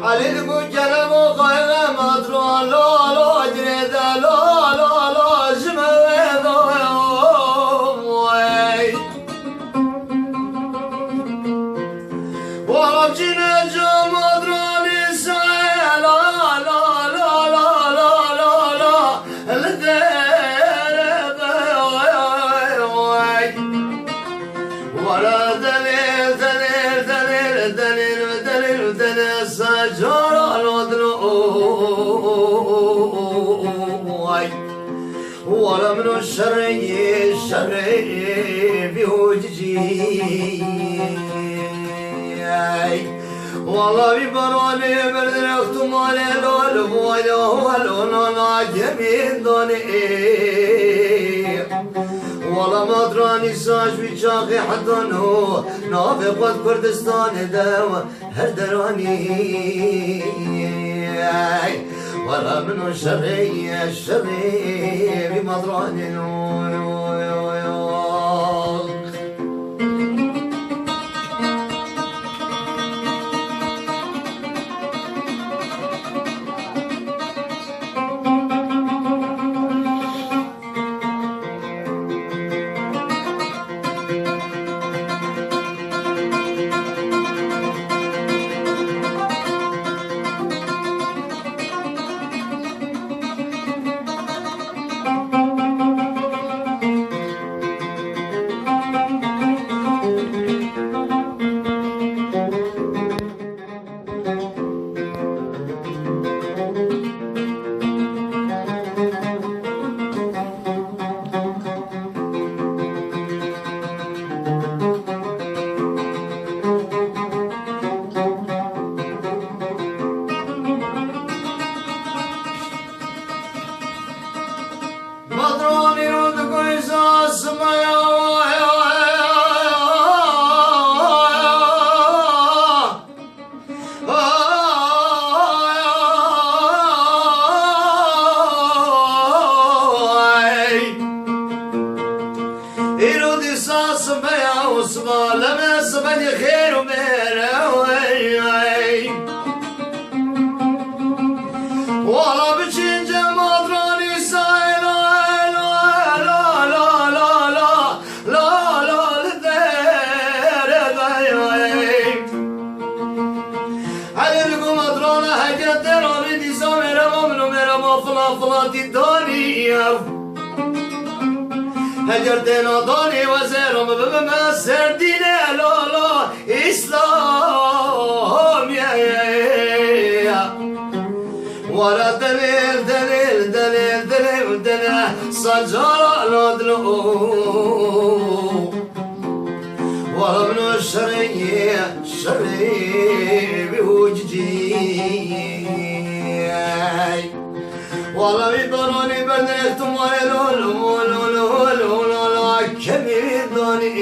علي البوكلم وقايم مطرون لا لا جريد لا لا لا جمال ورب جينا جم مطروني سايا لا لا لا لا لا لا لا ولا دليل دليل دليل دليل دليل دليل سجر الودنوي ولا من الشر الشر بوجهي والله ببراني برد رختم على لولو ولو ناجمين دوني والله مدراني ساج بيشاقي حضنو نافي قد كردستان داو هردراني والله منو الشري الشري بمدراني مدراني ودقوا إساس ميا إيرود إساس ميا وسما لما سمني خير وميرا ولا بتشنجة مدراني سايلا فلاتي الدنيا هجرتنا دوني وزيرهم بما سردينا لا لا إسلام يا ولا دليل دليل دليل دليل دليل سجارة لدلو ولا من الشري الشري بوجهي والله بيبروني بدرتم ولا كميدوني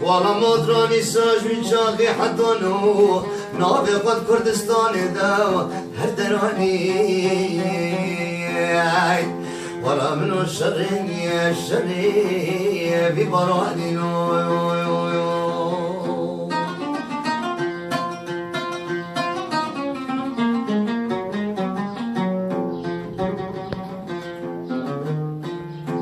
والله مدراني ساج بيشاقي حدونو نافي قد كردستاني داو هردراني ولا منو الشري الشري بيبروني